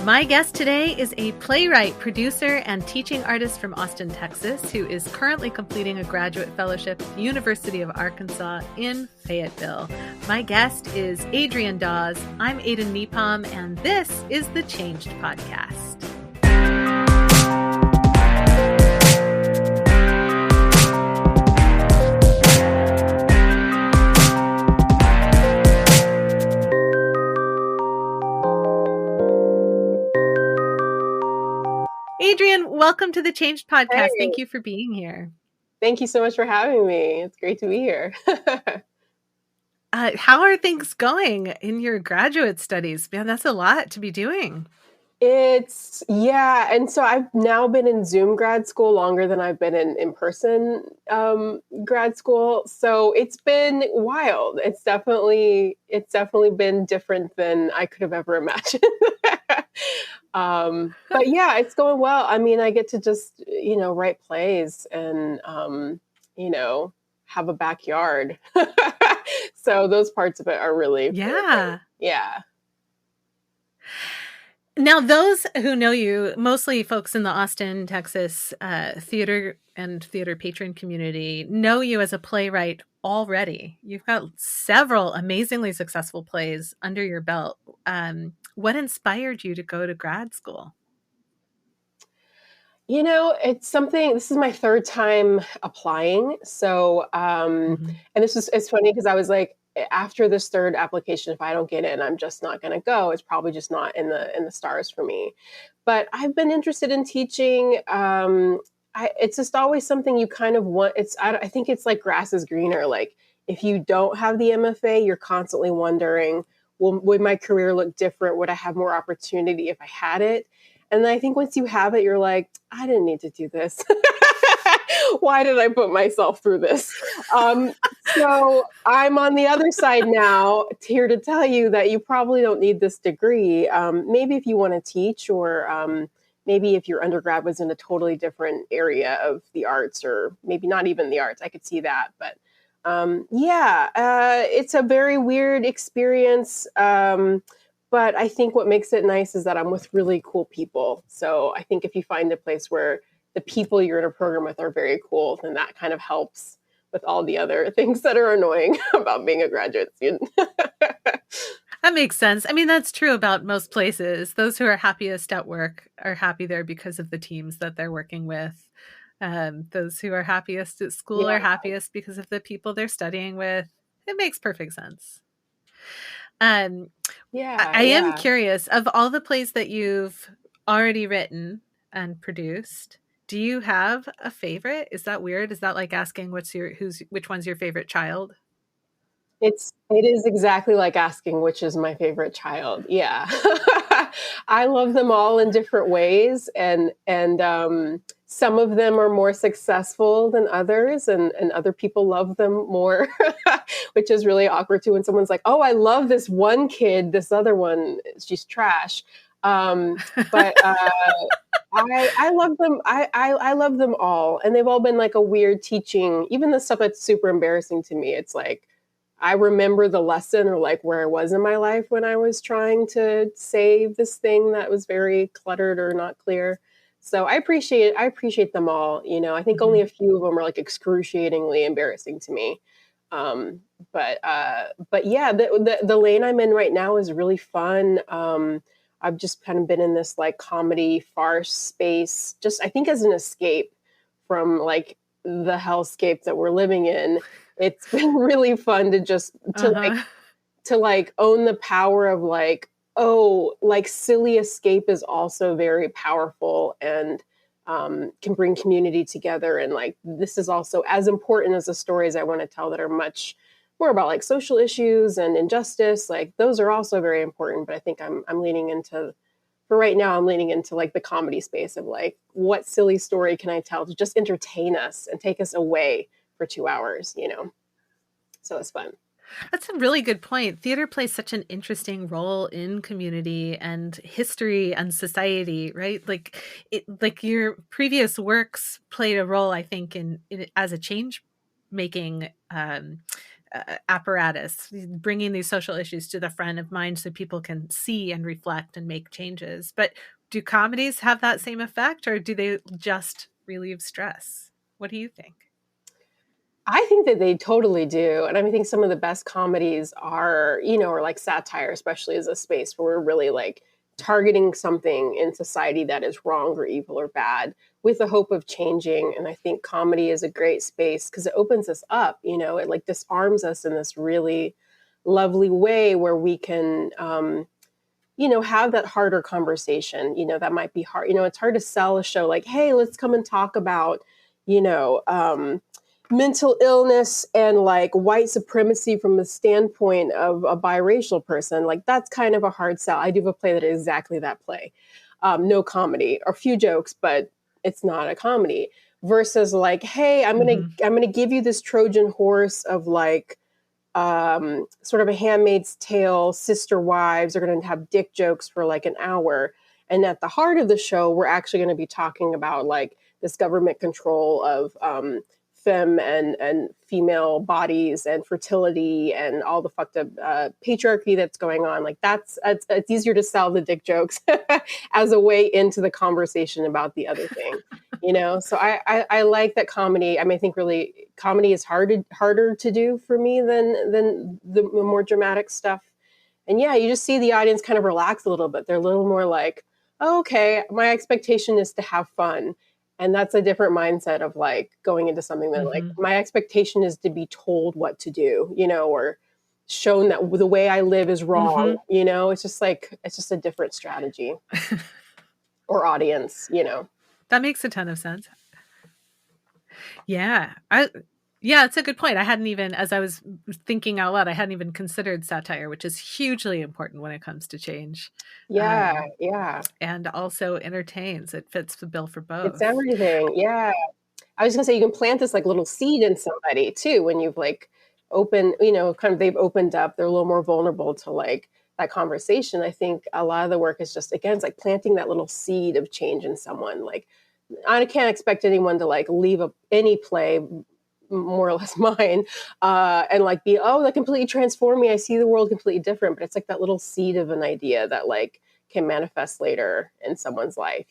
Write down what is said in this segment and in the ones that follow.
My guest today is a playwright, producer, and teaching artist from Austin, Texas, who is currently completing a graduate fellowship at the University of Arkansas in Fayetteville. My guest is Adrienne Dawes. I'm Aiden Meepom, and this is the Changed Podcast. Adrienne, welcome to the Changed Podcast. Hey. Thank you for being here. Thank you so much for having me. It's great to be here. How are things going in your graduate studies? Man, that's a lot to be doing. And so I've now been in Zoom grad school longer than I've been in in-person grad school. So it's been wild. It's definitely been different than I could have ever imagined. But yeah, it's going well. I mean, I get to just, write plays and, have a backyard. So those parts of it are really, yeah. Yeah. Now, those who know you, mostly folks in the Austin, Texas theater and theater patron community, know you as a playwright already. You've got several amazingly successful plays under your belt. What inspired you to go to grad school? It's something, this is my third time applying. So, and it's funny because I was like, after this third application, if I don't get in, I'm just not going to go. It's probably just not in the stars for me. But I've been interested in teaching. It's just always something you kind of want. I think it's like grass is greener. Like if you don't have the MFA, you're constantly wondering, well, would my career look different? Would I have more opportunity if I had it? And I think once you have it, you're like, I didn't need to do this. Why did I put myself through this? So I'm on the other side now, here to tell you that you probably don't need this degree. Maybe if you want to teach, or maybe if your undergrad was in a totally different area of the arts, or maybe not even the arts, I could see that. But it's a very weird experience. But I think what makes it nice is that I'm with really cool people. So I think if you find a place where the people you're in a program with are very cool, then that kind of helps with all the other things that are annoying about being a graduate student. That makes sense. I mean, that's true about most places. Those who are happiest at work are happy there because of the teams that they're working with. Those who are happiest at school are happiest because of the people they're studying with. It makes perfect sense. I am curious, of all the plays that you've already written and produced, do you have a favorite? Is that weird? Is that like asking which one's your favorite child? It is exactly like asking which is my favorite child. Yeah. I love them all in different ways, and some of them are more successful than others, and other people love them more, which is really awkward too when someone's like, oh, I love this one kid, this other one, she's trash. But I love them. I love them all. And they've all been like a weird teaching, even the stuff that's super embarrassing to me. It's like, I remember the lesson, or like where I was in my life when I was trying to save this thing that was very cluttered or not clear. So I appreciate them all. I think only a few of them are like excruciatingly embarrassing to me. But yeah, the lane I'm in right now is really fun. I've just kind of been in this like comedy farce space, just I think as an escape from like the hellscape that we're living in. It's been really fun to own the power of like, oh, like silly escape is also very powerful and can bring community together. And like, this is also as important as the stories I want to tell that are much more about like social issues and injustice. Like those are also very important, but I think I'm leaning into, for right now, I'm leaning into like the comedy space of like, what silly story can I tell to just entertain us and take us away for 2 hours, So it's fun. That's a really good point. Theater plays such an interesting role in community and history and society, right? Like your previous works played a role, I think, in as a change making apparatus, bringing these social issues to the front of mind so people can see and reflect and make changes. But do comedies have that same effect, or do they just relieve stress? What do you think? I think that they totally do. And I think some of the best comedies are, or like satire, especially as a space where we're really like targeting something in society that is wrong or evil or bad with the hope of changing. And I think comedy is a great space because it opens us up, it like disarms us in this really lovely way where we can, have that harder conversation, that might be hard. It's hard to sell a show like, hey, let's come and talk about, you know, mental illness and like white supremacy from the standpoint of a biracial person. Like that's kind of a hard sell. I do have a play that is exactly that play. No comedy, or a few jokes, but it's not a comedy. Versus like, hey, I'm gonna give you this Trojan horse of like sort of a Handmaid's Tale, sister wives are going to have dick jokes for like an hour. And at the heart of the show, we're actually going to be talking about like this government control of femme and female bodies and fertility and all the fucked up patriarchy that's going on. Like it's easier to sell the dick jokes as a way into the conversation about the other thing, So I like that comedy. I mean, I think really comedy is harder to do for me than the more dramatic stuff. And yeah, you just see the audience kind of relax a little bit. They're a little more like, oh, okay, my expectation is to have fun. And that's a different mindset of like going into something that like my expectation is to be told what to do, or shown that the way I live is wrong. It's just a different strategy or audience, That makes a ton of sense. Yeah. It's a good point. I hadn't even, as I was thinking out loud, I hadn't even considered satire, which is hugely important when it comes to change. Yeah. And also entertains. It fits the bill for both. It's everything. Yeah. I was gonna say, you can plant this like little seed in somebody too, when you've like opened, kind of they've opened up, they're a little more vulnerable to like that conversation. I think a lot of the work is just, again, it's like planting that little seed of change in someone. Like I can't expect anyone to like leave any play, more or less mine, and like be, oh, that completely transformed me. I see the world completely different. But it's like that little seed of an idea that like can manifest later in someone's life,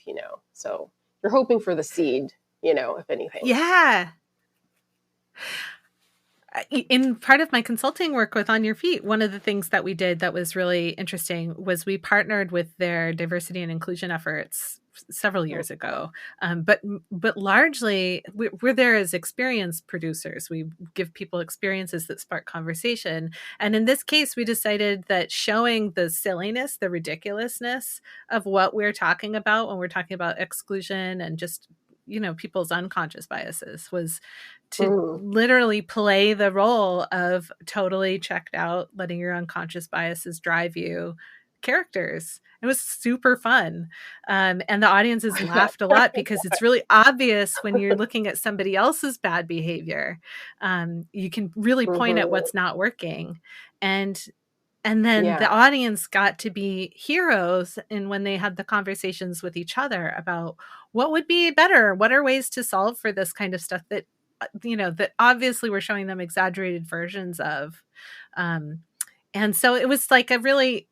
So you're hoping for the seed, if anything. Yeah. In part of my consulting work with On Your Feet, one of the things that we did that was really interesting was we partnered with their diversity and inclusion efforts several years ago. But largely we're there as experienced producers. We give people experiences that spark conversation. And in this case, we decided that showing the silliness, the ridiculousness of what we're talking about when we're talking about exclusion and just people's unconscious biases was to literally play the role of totally checked out, letting your unconscious biases drive you characters. It was super fun. And the audiences laughed a lot because it's really obvious when you're looking at somebody else's bad behavior. You can really point at what's not working. And then the audience got to be heroes in when they had the conversations with each other about what would be better, what are ways to solve for this kind of stuff that, that obviously we're showing them exaggerated versions of. And so it was like a really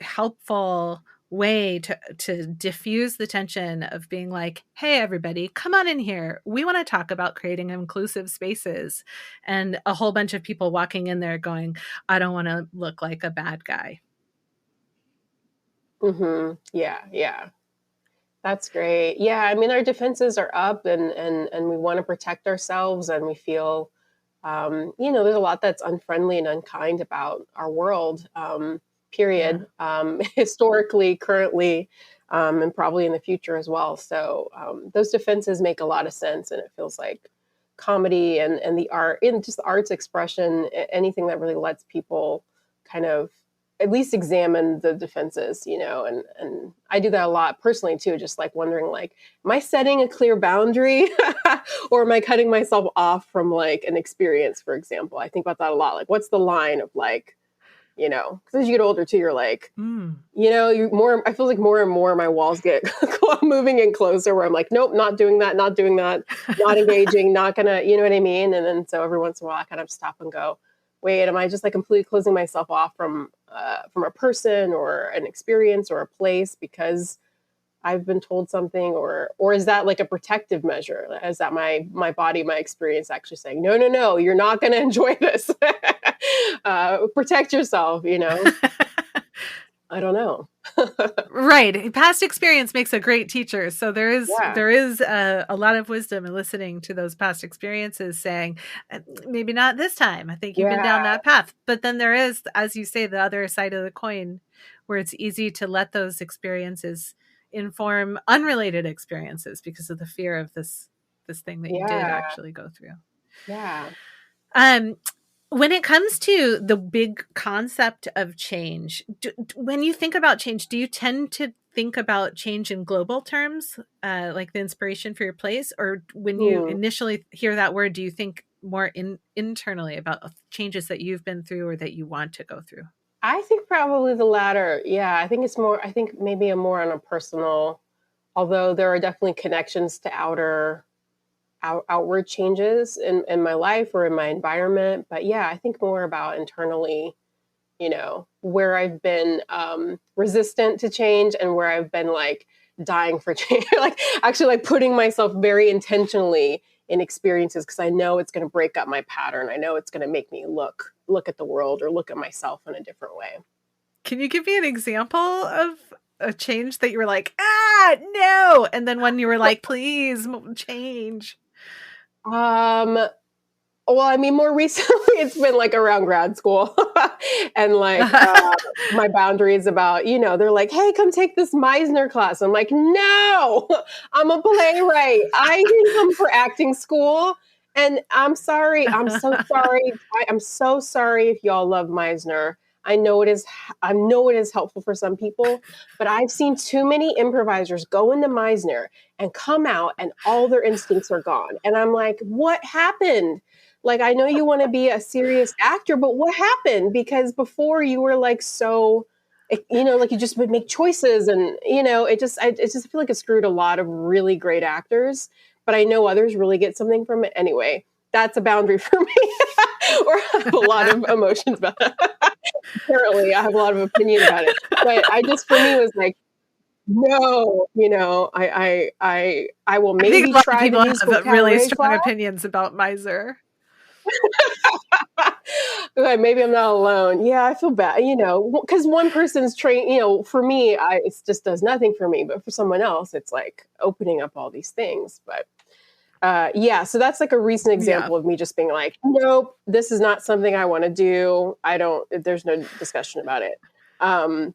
helpful way to diffuse the tension of being like, hey, everybody, come on in here. We want to talk about creating inclusive spaces. And a whole bunch of people walking in there going, I don't want to look like a bad guy. Yeah. That's great. Yeah. I mean, our defenses are up and we want to protect ourselves, and we feel, there's a lot that's unfriendly and unkind about our world. Period. Historically, currently, and probably in the future as well. So those defenses make a lot of sense, and it feels like comedy and the art, and just the art's expression, anything that really lets people kind of at least examine the defenses, and I do that a lot personally too, just like wondering, like, am I setting a clear boundary or am I cutting myself off from like an experience, for example? I think about that a lot. Like, what's the line of like, you know, because as you get older too, you're like, Mm. you know, I feel like more and more my walls get moving in closer where I'm like, nope, not doing that, not doing that, not engaging, not gonna, you know what I mean? And then so every once in a while I kind of stop and go, wait, am I just like completely closing myself off from a person or an experience or a place because I've been told something, or is that like a protective measure? Is that my body, my experience actually saying, no, no, no, you're not going to enjoy this. Protect yourself, you know? I don't know. Right. Past experience makes a great teacher. So Yeah. there is a lot of wisdom in listening to those past experiences saying, maybe not this time. I think you've been down Yeah. that path." But then there is, as you say, the other side of the coin where it's easy to let those experiences inform unrelated experiences because of the fear of this thing that you did Yeah. actually go through. Yeah. Um, when it comes to the big concept of change, when you think about change, do you tend to think about change in global terms, like the inspiration for your place? Or when you Hmm. initially hear that word, do you think more internally about changes that you've been through or that you want to go through? I think probably the latter. Yeah. I think maybe a more on a personal, although there are definitely connections to outward changes in my life or in my environment. But yeah, I think more about internally, you know, where I've been resistant to change and where I've been like dying for change, like actually like putting myself very intentionally in experiences because I know it's going to break up my pattern. I know it's going to make me look at the world or look at myself in a different way. Can you give me an example of a change that you were like, ah, no, and then when you were like, please change? Um, Well, I mean, more recently, it's been like around grad school and like my boundaries about, you know, they're like, hey, come take this Meisner class. I'm like, no, I'm a playwright. I didn't come for acting school. And I'm sorry. I'm so sorry. I'm so sorry if y'all love Meisner. I know it is. I know it is helpful for some people, but I've seen too many improvisers go into Meisner and come out and all their instincts are gone. And I'm like, what happened? Like, I know you want to be a serious actor, but what happened? Because before you were like so, you know, like you just would make choices, and you know, it just feel like it screwed a lot of really great actors. But I know others really get something from it anyway. That's a boundary for me, or I have a lot of emotions about it. Apparently, I have a lot of opinion about it. But I just, for me, was like, no, you know, I will I think a maybe lot of try the people musical have really cabaret strong class. opinions about Miser. Like, maybe I'm not alone. Yeah, I feel bad, you know, because one person's train, you know, for me, it just does nothing for me, but for someone else, it's like opening up all these things. But yeah, so that's like a recent Yeah. example of me just being like, nope, this is not something I want to do. I don't. There's no discussion about it. Um,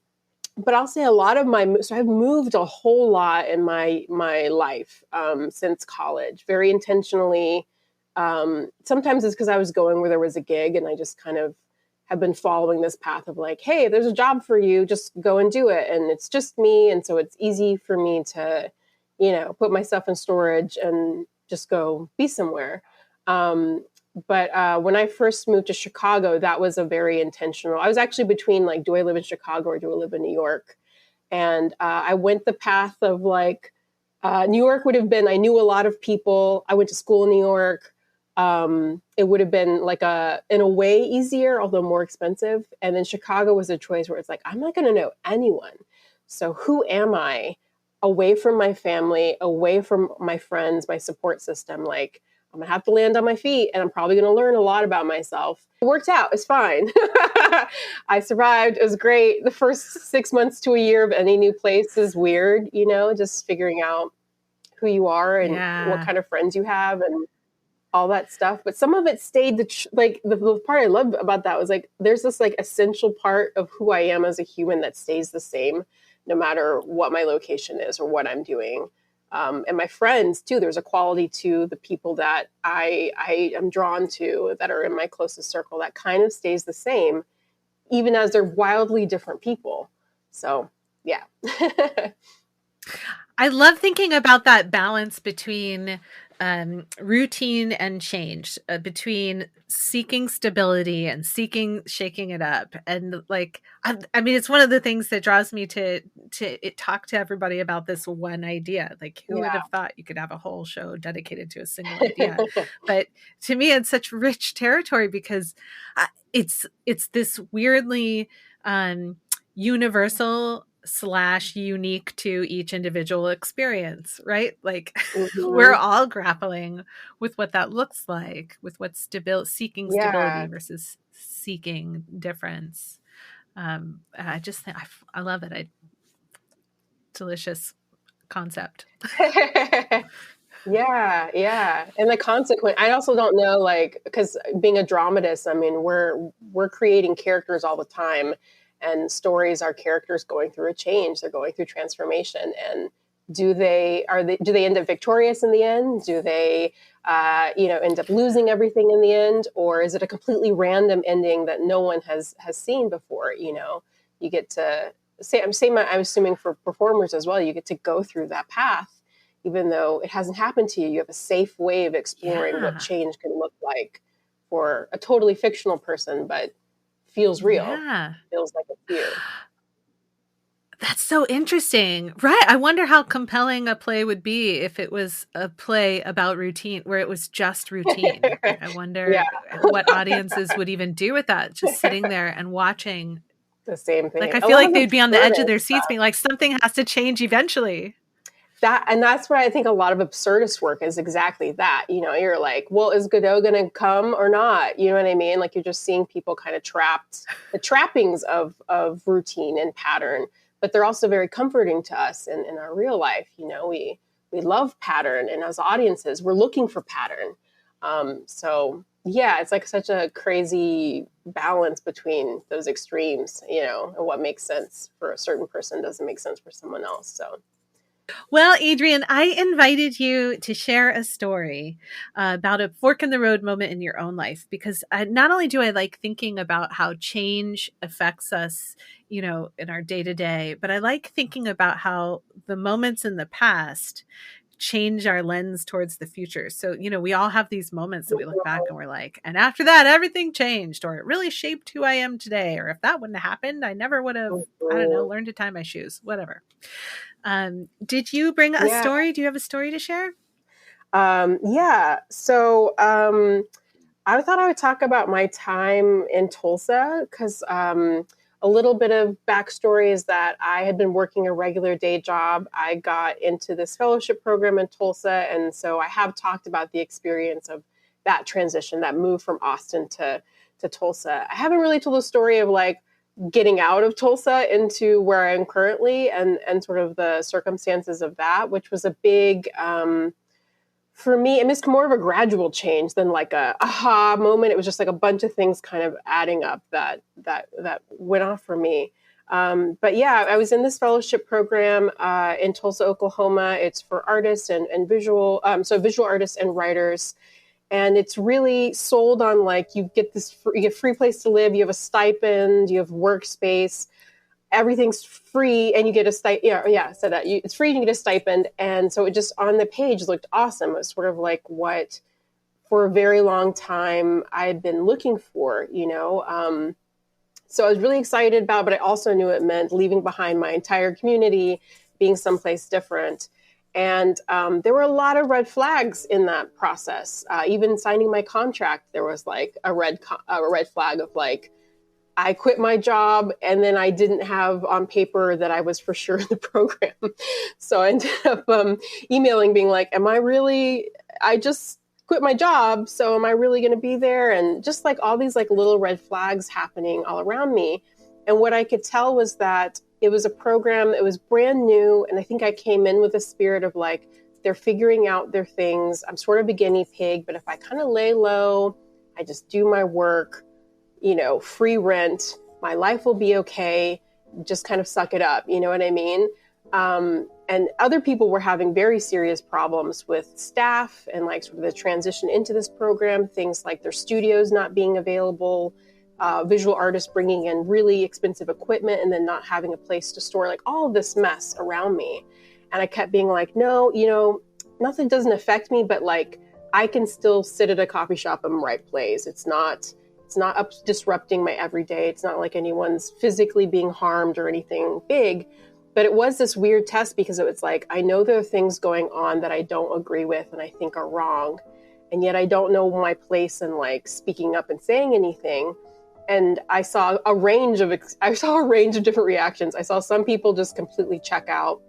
but I'll say a lot of so I've moved a whole lot in my life since college, very intentionally. Sometimes it's because I was going where there was a gig, and I just kind of have been following this path of like, hey, there's a job for you, just go and do it, and it's just me, and so it's easy for me to, you know, put myself in storage and just go be somewhere. Um, but when I first moved to Chicago, that was a very intentional. I was actually between like, do I live in Chicago or do I live in New York? And I went the path of like, New York would have been, I knew a lot of people. I went to school in New York. It would have been like in a way easier, although more expensive. And then Chicago was a choice where it's like, I'm not going to know anyone. So who am I away from my family, away from my friends, my support system? Like, I'm going to have to land on my feet and I'm probably going to learn a lot about myself. It worked out. It's fine. I survived. It was great. The first 6 months to a year of any new place is weird, you know, just figuring out who you are and what Yeah. kind of friends you have and all that stuff. But some of it stayed the part I loved about that was like, there's this like essential part of who I am as a human that stays the same no matter what my location is or what I'm doing. And my friends too, there's a quality to the people that I am drawn to that are in my closest circle that kind of stays the same, even as they're wildly different people. So yeah. I love thinking about that balance between routine and change, between seeking stability and seeking shaking it up. And like, I mean, it's one of the things that draws me to talk to everybody about this one idea. Like, who would have thought you could have a whole show dedicated to a single idea? But to me, it's such rich territory because it's this weirdly universal / unique to each individual experience, right? Like, we're all grappling with what that looks like, with what seeking stability versus seeking difference. I just think I love it. Delicious concept. Yeah. And the consequence, I also don't know, like, because being a dramatist, I mean, we're creating characters all the time, and stories are characters going through a change. They're going through transformation. And do they end up victorious in the end? Do they, end up losing everything in the end? Or is it a completely random ending that no one has seen before? You get to I'm assuming for performers as well, you get to go through that path, even though it hasn't happened to you. You have a safe way of exploring what change can look like for a totally fictional person, but feels real. Feels like it's you. That's so interesting. Right. I wonder how compelling a play would be if it was a play about routine, where it was just routine. I wonder what audiences would even do with that, just sitting there and watching the same thing. Like, I feel like they'd be on the edge of their seats being like, something has to change eventually. That's where I think a lot of absurdist work is exactly that. You're like, well, is Godot going to come or not? You know what I mean? Like, you're just seeing people kind of trapped, the trappings of routine and pattern, but they're also very comforting to us in our real life. We love pattern, and as audiences, we're looking for pattern. So yeah, it's like such a crazy balance between those extremes, and what makes sense for a certain person doesn't make sense for someone else. So. Well, Adrienne, I invited you to share a story about a fork in the road moment in your own life, because not only do I like thinking about how change affects us, in our day to day, but I like thinking about how the moments in the past change our lens towards the future. So, we all have these moments that we look back and we're like, and after that, everything changed, or it really shaped who I am today. Or if that wouldn't have happened, I never would have, I don't know, learned to tie my shoes, whatever. Did you bring a story? Do you have a story to share? So I thought I would talk about my time in Tulsa, because a little bit of backstory is that I had been working a regular day job. I got into this fellowship program in Tulsa, and so I have talked about the experience of that transition, that move from Austin to Tulsa. I haven't really told the story of like getting out of Tulsa into where I am currently, and sort of the circumstances of that, which was a big, for me, it was more of a gradual change than like a aha moment. It was just like a bunch of things kind of adding up that went off for me. But yeah, I was in this fellowship program in Tulsa, Oklahoma. It's for artists and visual artists and writers. And it's really sold on like, you get free place to live, you have a stipend, you have workspace, everything's free, and you get a stipend. It's free and you get a stipend. And so it just on the page looked awesome. It was sort of like what for a very long time I had been looking for, So I was really excited about it, but I also knew it meant leaving behind my entire community, being someplace different. And there were a lot of red flags in that process. Even signing my contract, there was like a red flag of like, I quit my job and then I didn't have on paper that I was for sure in the program. So I ended up emailing being like, I just quit my job. So am I really going to be there? And just like all these like little red flags happening all around me. And what I could tell was that it was a program that was brand new. And I think I came in with a spirit of like, they're figuring out their things. I'm sort of a guinea pig, but if I kind of lay low, I just do my work, free rent, my life will be okay. Just kind of suck it up. You know what I mean? And other people were having very serious problems with staff and like sort of the transition into this program, things like their studios not being available, visual artists bringing in really expensive equipment and then not having a place to store, like all of this mess around me. And I kept being like, no, nothing doesn't affect me, but like I can still sit at a coffee shop and write plays. It's not disrupting my everyday. It's not like anyone's physically being harmed or anything big. But it was this weird test because it was like, I know there are things going on that I don't agree with and I think are wrong. And yet I don't know my place in like speaking up and saying anything. And I saw a range of different reactions. I saw some people just completely check out.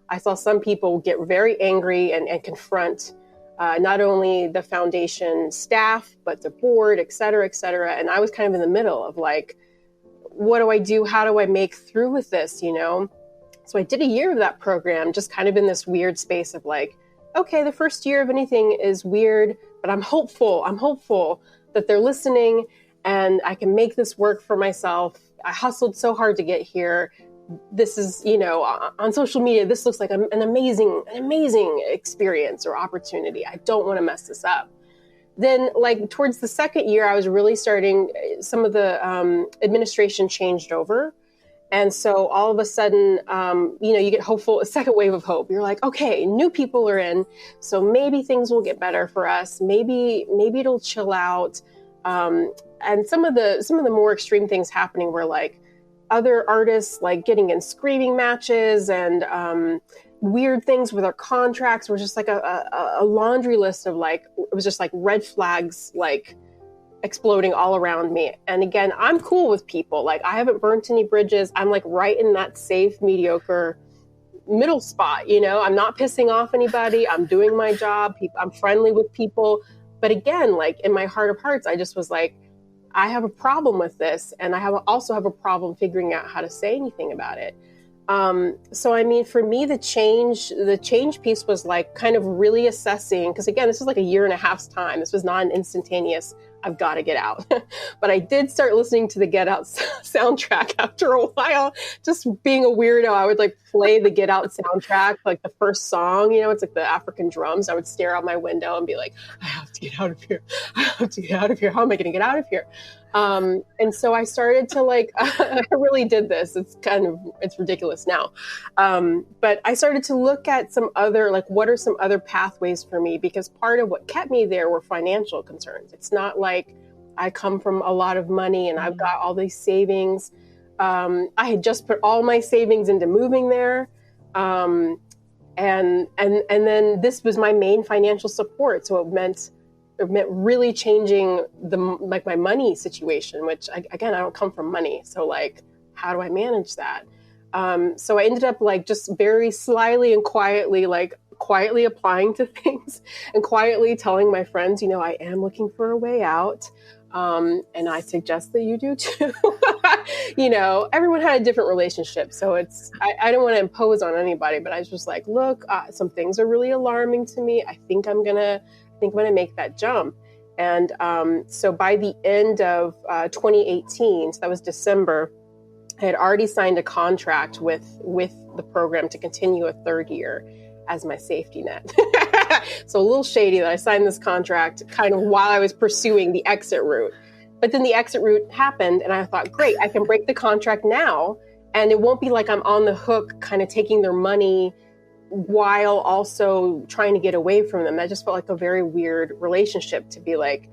I saw some people get very angry and confront not only the foundation staff, but the board, et cetera, et cetera. And I was kind of in the middle of like, what do I do? How do I make through with this, you know? So I did a year of that program, just kind of in this weird space of like, okay, the first year of anything is weird, but I'm hopeful. I'm hopeful that they're listening and I can make this work for myself. I hustled so hard to get here. This is, you know, on social media, this looks like an amazing experience or opportunity. I don't want to mess this up. Then like towards the second year, I was really starting, some of the administration changed over. And so all of a sudden, you know, you get hopeful, a second wave of hope. You're like, okay, new people are in. So maybe things will get better for us. Maybe it'll chill out. And some of the more extreme things happening were like, other artists like getting in screaming matches and weird things with our contracts were just like a laundry list of like, it was just like red flags, like exploding all around me. And again, I'm cool with people. Like I haven't burnt any bridges. I'm like right in that safe, mediocre middle spot. You know, I'm not pissing off anybody. I'm doing my job. I'm friendly with people. But again, like in my heart of hearts, I just was like, I have a problem with this. And I also have a problem figuring out how to say anything about it. So, I mean, for me, the change piece was like kind of really assessing, because again, this was like a year and a half's time. This was not an instantaneous, I've got to get out. But I did start listening to the Get Out soundtrack after a while, just being a weirdo. I would like play the Get Out soundtrack, like the first song, you know, it's like the African drums. I would stare out my window and be like, I have to get out of here. I have to get out of here. How am I going to get out of here? And so I started to like, I really did this. It's ridiculous now. But I started to look at some other, like, what are some other pathways for me? Because part of what kept me there were financial concerns. It's not like I come from a lot of money and I've got all these savings. I had just put all my savings into moving there. And then this was my main financial support. So it meant really changing my money situation, which I don't come from money. So like, how do I manage that? So I ended up like just very slyly and quietly applying to things and quietly telling my friends, you know, I am looking for a way out. And I suggest that you do too. You know, everyone had a different relationship. So I don't want to impose on anybody, but I was just like, look, some things are really alarming to me. I think I'm going to make that jump. And so by the end of 2018, so that was December, I had already signed a contract with the program to continue a third year as my safety net. So a little shady that I signed this contract kind of while I was pursuing the exit route. But then the exit route happened and I thought, great, I can break the contract now. And it won't be like I'm on the hook kind of taking their money while also trying to get away from them. That just felt like a very weird relationship to be like,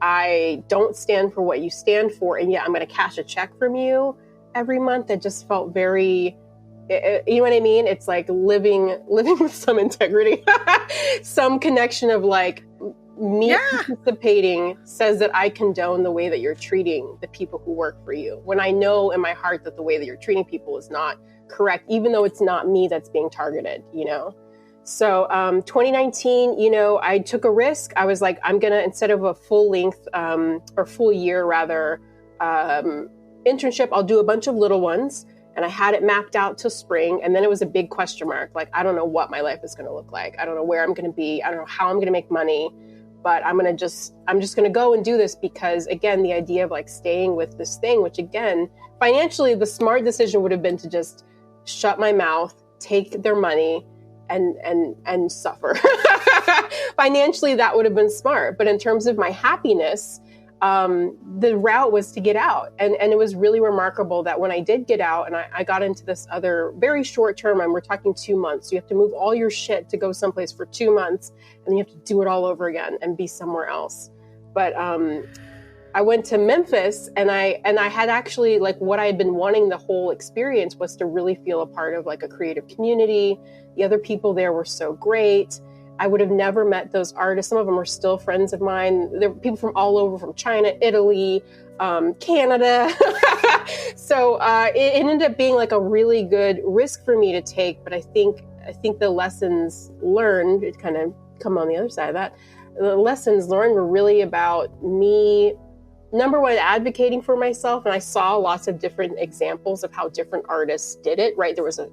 I don't stand for what you stand for, and yet I'm going to cash a check from you every month. That just felt very, you know what I mean? It's like living with some integrity, some connection of like me participating says that I condone the way that you're treating the people who work for you. When I know in my heart that the way that you're treating people is not correct, even though it's not me that's being targeted, you know? So 2019, you know, I took a risk. I was like, I'm going to, instead of a full length or full year rather, internship, I'll do a bunch of little ones. And I had it mapped out till spring. And then it was a big question mark. Like, I don't know what my life is going to look like. I don't know where I'm going to be. I don't know how I'm going to make money. But I'm just going to go and do this because, again, the idea of like staying with this thing, which again, financially, the smart decision would have been to just shut my mouth, take their money, and suffer. Financially, that would have been smart. But in terms of my happiness, the route was to get out. And it was really remarkable that when I did get out and I got into this other very short term, and we're talking 2 months, you have to move all your shit to go someplace for 2 months, and then you have to do it all over again and be somewhere else. But I went to Memphis, and I had actually, like, what I had been wanting the whole experience was to really feel a part of like a creative community. The other people there were so great. I would have never met those artists. Some of them are still friends of mine. There were people from all over, from China, Italy, Canada. So it ended up being like a really good risk for me to take. But I think the lessons learned, it kind of come on the other side of that. The lessons learned were really about me, number one, advocating for myself. And I saw lots of different examples of how different artists did it, right? There was a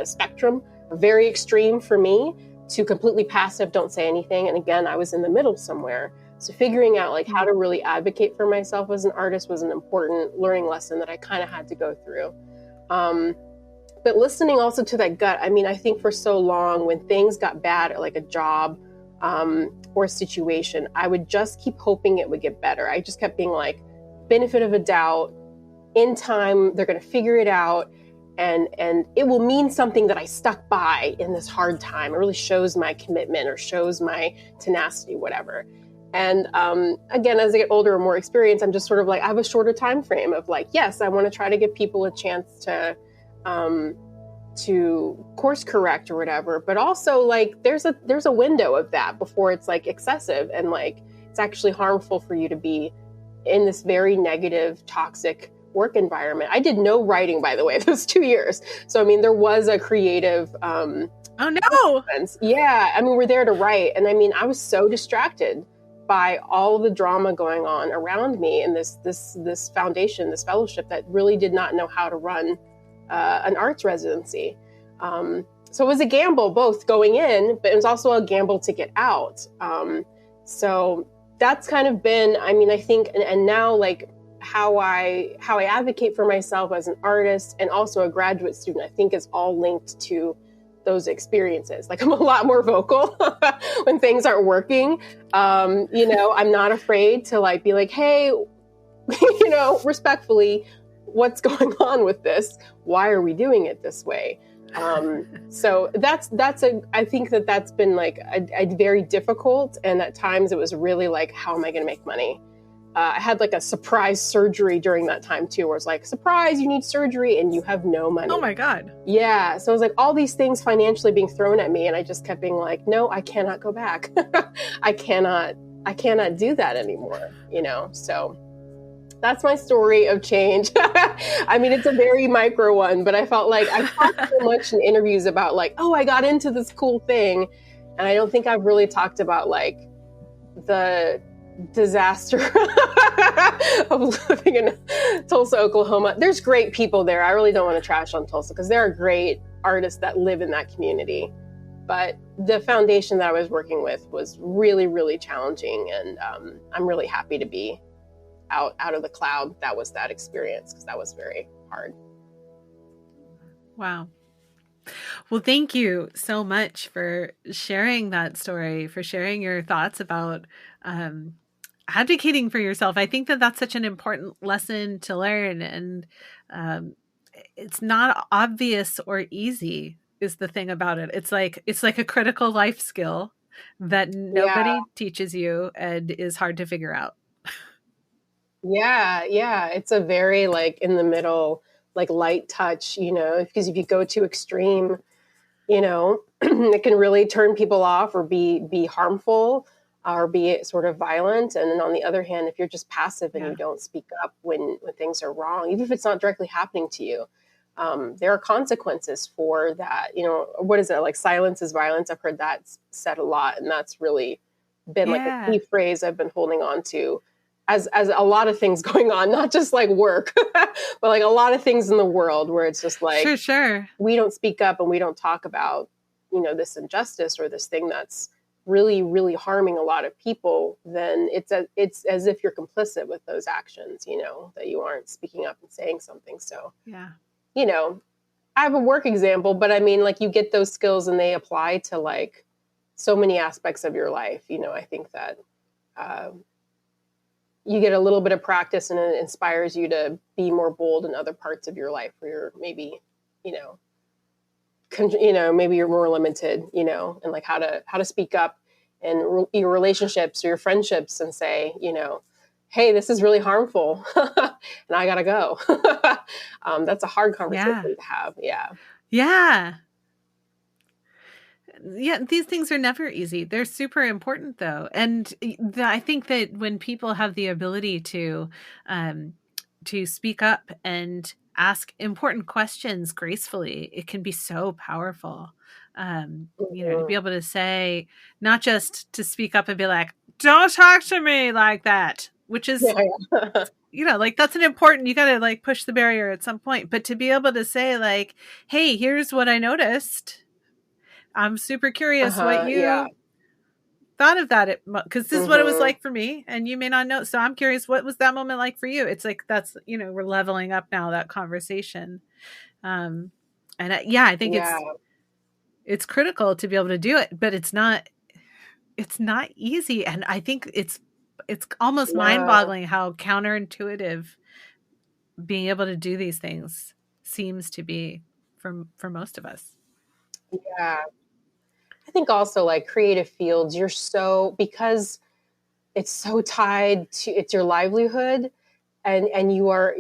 spectrum, very extreme for me, to completely passive, don't say anything. And again, I was in the middle somewhere. So figuring out like how to really advocate for myself as an artist was an important learning lesson that I kind of had to go through. But listening also to that gut. I mean, I think for so long when things got bad at like a job or a situation, I would just keep hoping it would get better. I just kept being like, benefit of a doubt, in time, they're going to figure it out. And it will mean something that I stuck by in this hard time. It really shows my commitment or shows my tenacity, whatever. And again, as I get older and more experienced, I'm just sort of like, I have a shorter time frame of like, yes, I want to try to give people a chance to course correct or whatever. But also like, there's a window of that before it's like excessive and like it's actually harmful for you to be in this very negative, toxic work environment. I did no writing, by the way, those 2 years. So, I mean, there was a creative, oh no. Yeah. I mean, we're there to write. And I mean, I was so distracted by all the drama going on around me in this foundation, this fellowship that really did not know how to run an arts residency. So it was a gamble, both going in, but it was also a gamble to get out. So that's kind of been, I mean, I think, and now like, how I advocate for myself as an artist and also a graduate student, I think is all linked to those experiences. Like I'm a lot more vocal when things aren't working. I'm not afraid to like be like, hey, respectfully, what's going on with this? Why are we doing it this way? So I think that's been like a very difficult, and at times it was really like, how am I going to make money? I had like a surprise surgery during that time too, where it's like, surprise, you need surgery and you have no money. Oh my God. Yeah. So it was like all these things financially being thrown at me. And I just kept being like, no, I cannot go back. I cannot do that anymore, So that's my story of change. I mean, it's a very micro one, but I felt like I talked so much in interviews about like, oh, I got into this cool thing. And I don't think I've really talked about like the disaster of living in Tulsa, Oklahoma. There's great people there. I really don't want to trash on Tulsa because there are great artists that live in that community. But the foundation that I was working with was really, really challenging. And I'm really happy to be out of the cloud. That was that experience because that was very hard. Wow. Well, thank you so much for sharing that story, for sharing your thoughts about advocating for yourself. I think that that's such an important lesson to learn. And it's not obvious or easy is the thing about it. It's like a critical life skill that nobody teaches you and is hard to figure out. Yeah. It's a very like in the middle, like light touch, because if you go too extreme, it can really turn people off or be harmful or be sort of violent. And then on the other hand, if you're just passive and you don't speak up when things are wrong, even if it's not directly happening to you, there are consequences for that. What is it? Like silence is violence. I've heard that said a lot. And that's really been like a key phrase I've been holding on to as a lot of things going on, not just like work, but like a lot of things in the world where it's just like, sure. We don't speak up and we don't talk about, this injustice or this thing that's really, really harming a lot of people, then it's as if you're complicit with those actions, that you aren't speaking up and saying something. So, I have a work example, but I mean, like you get those skills and they apply to like so many aspects of your life. I think that, you get a little bit of practice and it inspires you to be more bold in other parts of your life where you're maybe, you know, maybe you're more limited, and like how to speak up in your relationships or your friendships and say, hey, this is really harmful and I gotta go. That's a hard conversation Yeah. to have. Yeah. Yeah. Yeah, these things are never easy. They're super important though. And I think that when people have the ability um, to speak up and ask important questions gracefully, it can be so powerful. To be Mhm. able to say, not just to speak up and be like, don't talk to me like that, which is, Yeah, yeah. like that's an important, you got to like push the barrier at some point, but to be able to say like, hey, here's what I noticed. I'm super curious what Yeah. you thought of that, because this is what it was Hmm. like for me, and you may not know. So I'm curious, what was that moment like for you? It's like that's we're leveling up now that conversation, um, and I think Yeah. it's critical to be able to do it, but it's not easy, and I think it's almost mind No. boggling how counterintuitive being able to do these things seems to be for most of us. Yeah. I think also like creative fields, because it's so tied to it's your livelihood, and you are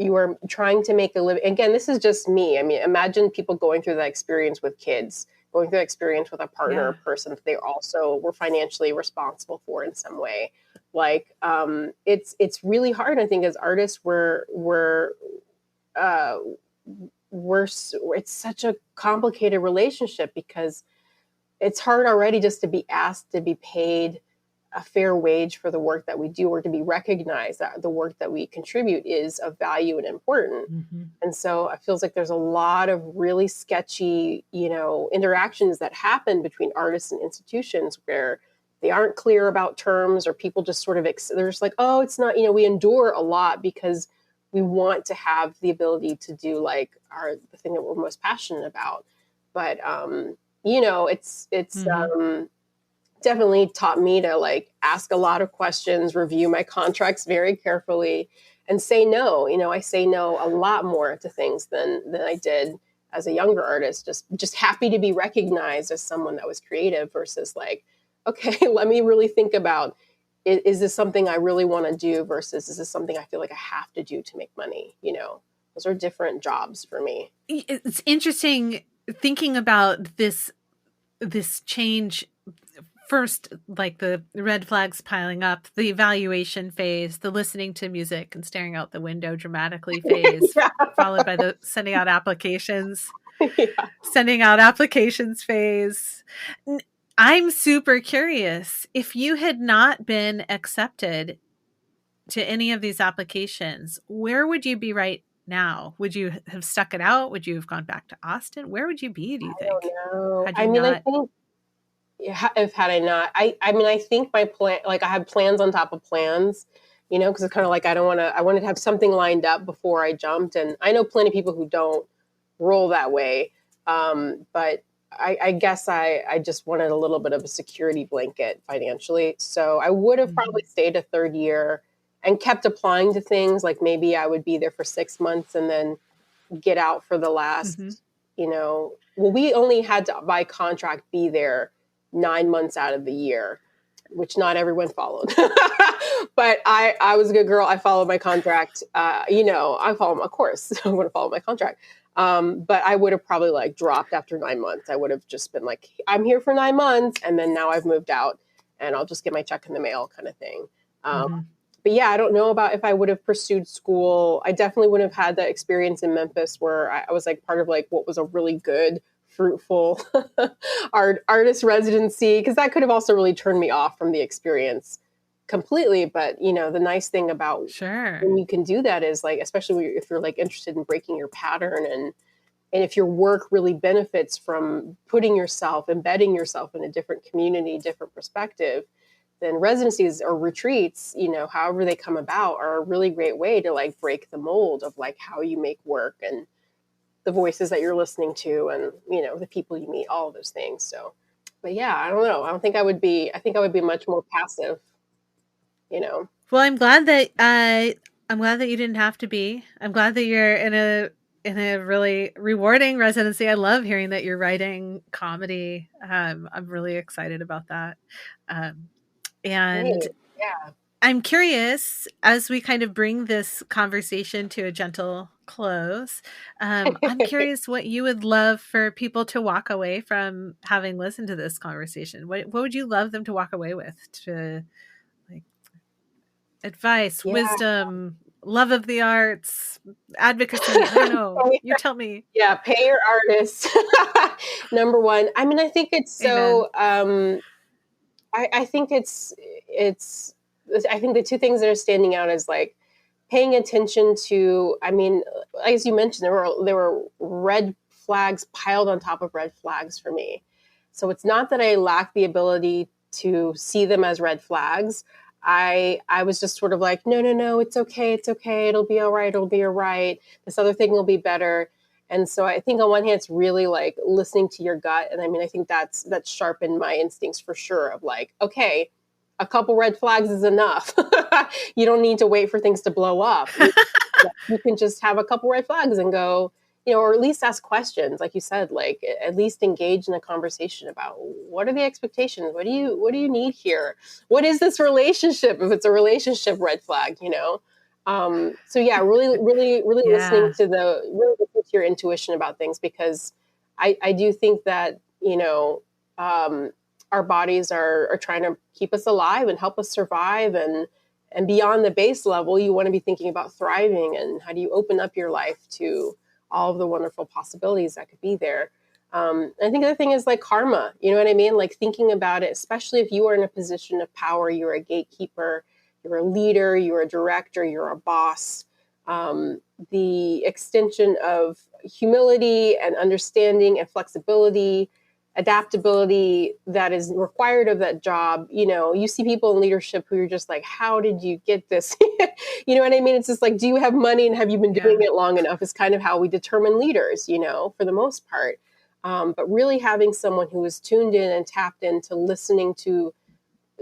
trying to make a living. Again, this is just me. I mean, imagine people going through that experience with kids, going through that experience with a partner or Yeah. person that they also were financially responsible for in some way. Like, it's really hard. I think as artists, uh, it's such a complicated relationship because it's hard already just to be asked to be paid a fair wage for the work that we do, or to be recognized that the work that we contribute is of value and important. Hmm. And so it feels like there's a lot of really sketchy, interactions that happen between artists and institutions where they aren't clear about terms, or people just sort of they're just like, oh, it's not. We endure a lot because we want to have the ability to do like the thing that we're most passionate about. But it's Hmm. definitely taught me to like ask a lot of questions, review my contracts very carefully, and say no. I say no a lot more to things than I did as a younger artist. Just happy to be recognized as someone that was creative versus like, okay, let me really think about, is this something I really want to do versus is this something I feel like I have to do to make money? Those are different jobs for me. It's interesting thinking about this change. First, like the red flags piling up, the evaluation phase, the listening to music and staring out the window dramatically phase, Yeah. followed by the sending out applications phase. I'm super curious, if you had not been accepted to any of these applications, where would you be right now? Would you have stuck it out? Would you have gone back to Austin? Where would you be, do you I don't think? know. Had I you mean, I not? think, if had I not, I mean, I think my plan, like I had plans on top of plans, because it's kind of like I wanted to have something lined up before I jumped, and I know plenty of people who don't roll that way, but I guess I just wanted a little bit of a security blanket financially, so I would have Mhm. probably stayed a third year and kept applying to things. Like maybe I would be there for 6 months and then get out for the Mhm. last, well, we only had to by contract be there 9 months out of the year, which not everyone followed. But I was a good girl. I followed my contract. I follow, of course, I want to follow my contract. But I would have probably like dropped after 9 months. I would have just been like, I'm here for 9 months, and then now I've moved out, and I'll just get my check in the mail, kind of thing. Um, Mhm. but yeah, I don't know about if I would have pursued school. I definitely wouldn't have had that experience in Memphis where I was like part of like what was a really good, fruitful artist residency, because that could have also really turned me off from the experience completely. But the nice thing about Sure. when you can do that is like, especially if you're like interested in breaking your pattern, and if your work really benefits from embedding yourself in a different community, different perspective, then residencies or retreats, however they come about, are a really great way to like break the mold of like how you make work and the voices that you're listening to, and the people you meet, all of those things. So, but yeah, I don't know. I think I would be much more passive. Well, I'm glad that you didn't have to be. I'm glad that you're in a really rewarding residency. I love hearing that you're writing comedy. I'm really excited about that. Um, and Great. Yeah. I'm curious, as we kind of bring this conversation to a gentle close, I'm curious what you would love for people to walk away from having listened to this conversation. What would you love them to walk away with, to like advice, Yeah. wisdom, love of the arts, advocacy? I don't know. You tell me. Yeah, pay your artists. Number one. I mean, I think it's Amen. so I think it's I think the two things that are standing out is like paying attention to, I mean, as you mentioned, there were red flags piled on top of red flags for me. So it's not that I lack the ability to see them as red flags. I was just sort of like, no, no, no, it's okay, it'll be all right, it'll be all right. This other thing will be better. And so I think on one hand, it's really like listening to your gut. And I mean, I think that's sharpened my instincts for sure of like, okay, a couple red flags is enough. You don't need to wait for things to blow up. You can just have a couple red flags and go, or at least ask questions, like you said, like at least engage in a conversation about what are the expectations? What do you need here? What is this relationship? If it's a relationship, red flag. So yeah, really, really, really listening Yeah. to your intuition about things, because I do think that, our bodies are trying to keep us alive and help us survive, and beyond the base level, you want to be thinking about thriving and how do you open up your life to all of the wonderful possibilities that could be there. I think the other thing is like karma, you know what I mean? Like thinking about it, especially if you are in a position of power, you're a gatekeeper, you're a leader, you're a director, you're a boss. The extension of humility and understanding and flexibility, adaptability that is required of that job. You see people in leadership who you're just like, how did you get this? You know what I mean? It's just like, do you have money and have you been doing Yeah. it long enough is kind of how we determine leaders, for the most part. But really having someone who is tuned in and tapped into listening to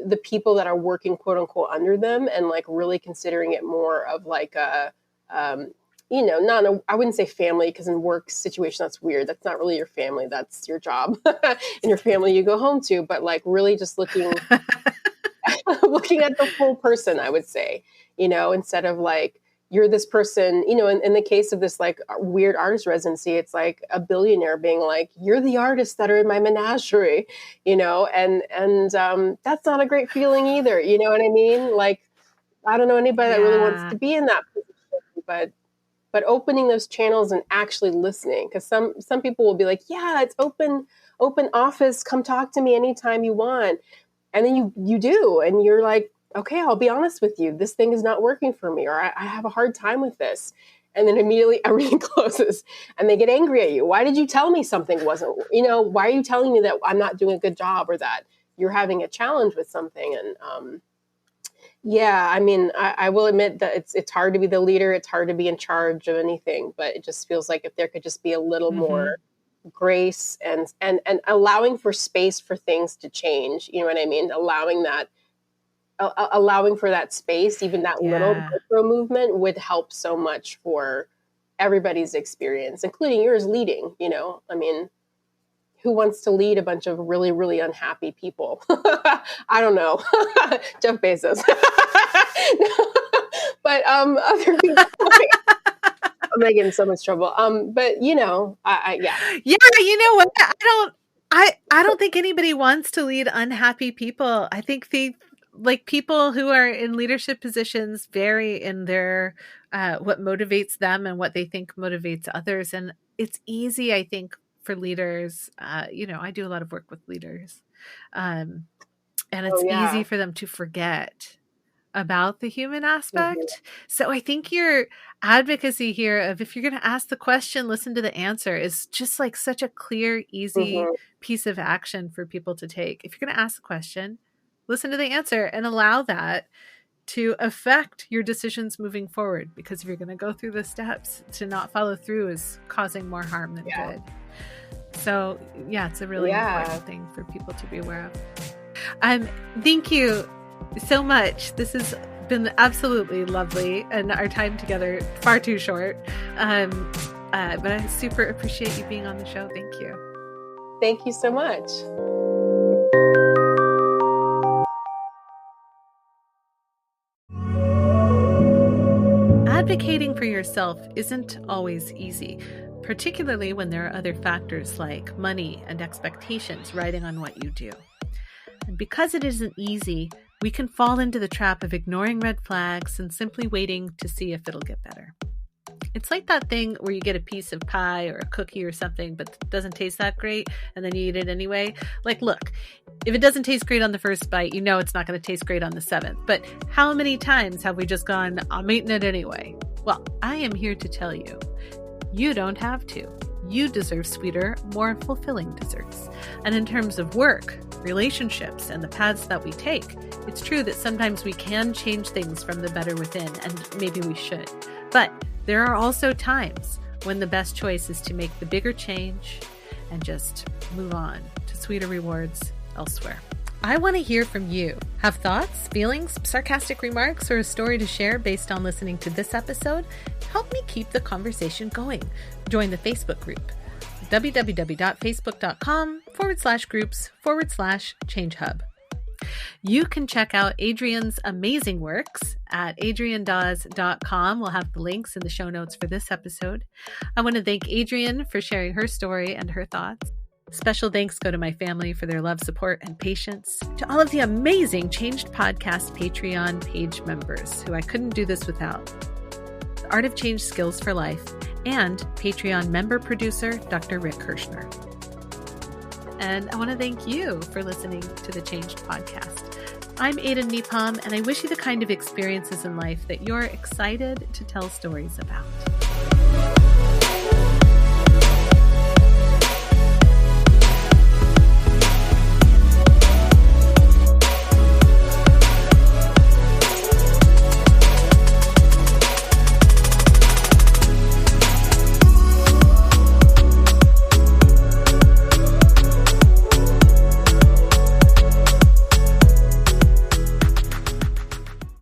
the people that are working quote unquote under them, and like really considering it more of like not I wouldn't say family, because in work situation that's weird. That's not really your family. That's your job and your family you go home to. But like really just looking looking at the full person, I would say, instead of like you're this person, in the case of this like weird artist residency, it's like a billionaire being like, you're the artists that are in my menagerie, and that's not a great feeling either. You know what I mean? Like, I don't know anybody that really wants Yeah. to be in that position, but opening those channels and actually listening, because some people will be like, yeah, it's open office, come talk to me anytime you want. And then you do, and you're like, okay, I'll be honest with you, this thing is not working for me, or I have a hard time with this. And then immediately everything closes and they get angry at you. Why did you tell me something wasn't, why are you telling me that I'm not doing a good job, or that you're having a challenge with something? And yeah, I mean, I will admit that it's hard to be the leader. It's hard to be in charge of anything, but it just feels like if there could just be a little more Mm-hmm. grace and allowing for space for things to change. You know what I mean? Allowing for that space, even that little Yeah. micro movement would help so much for everybody's experience, including yours leading. I mean, who wants to lead a bunch of really, really unhappy people? I don't know. Jeff Bezos. But other people, I'm gonna get in so much trouble. But yeah. Yeah, you know what? I don't think anybody wants to lead unhappy people. I think like people who are in leadership positions vary in their what motivates them and what they think motivates others. And it's easy, I think, for leaders. I do a lot of work with leaders. Um, and Oh it's easy yeah. for them to forget about the human Mhm. aspect. So I think your advocacy here of, if you're going to ask the question, listen to the answer, is just like such a clear, easy Mhm. piece of action for people to take. If you're going to ask the question, listen to the answer and allow that to affect your decisions moving forward. Because if you're going to go through the steps, to not follow through is causing more harm than Yeah. good. So yeah, it's a really Yeah. important thing for people to be aware of. Thank you so much. This has been absolutely lovely, and our time together far too short. But I super appreciate you being on the show. Thank you. Thank you so much. Advocating for yourself isn't always easy, particularly when there are other factors like money and expectations riding on what you do. And because it isn't easy, we can fall into the trap of ignoring red flags and simply waiting to see if it'll get better. It's like that thing where you get a piece of pie or a cookie or something, but it doesn't taste that great, and then you eat it anyway. Like, look, if it doesn't taste great on the first bite, you know it's not going to taste great on the seventh. But how many times have we just gone, I'm eating it anyway? Well, I am here to tell you, you don't have to. You deserve sweeter, more fulfilling desserts. And in terms of work, relationships, and the paths that we take, it's true that sometimes we can change things from the better within, and maybe we should. But there are also times when the best choice is to make the bigger change and just move on to sweeter rewards elsewhere. I want to hear from you. Have thoughts, feelings, sarcastic remarks, or a story to share based on listening to this episode? Help me keep the conversation going. Join the Facebook group, www.facebook.com/groups/ChangeHub. You can check out Adrienne's amazing works at adriennedawes.com. We'll have the links in the show notes for this episode. I want to thank Adrienne for sharing her story and her thoughts. Special thanks go to my family for their love, support, and patience. To all of the amazing Changed Podcast Patreon page members who I couldn't do this without. The Art of Change Skills for Life, and Patreon member producer, Dr. Rick Kirshner. And I want to thank you for listening to the Changed Podcast. I'm Aiden Nepom, and I wish you the kind of experiences in life that you're excited to tell stories about.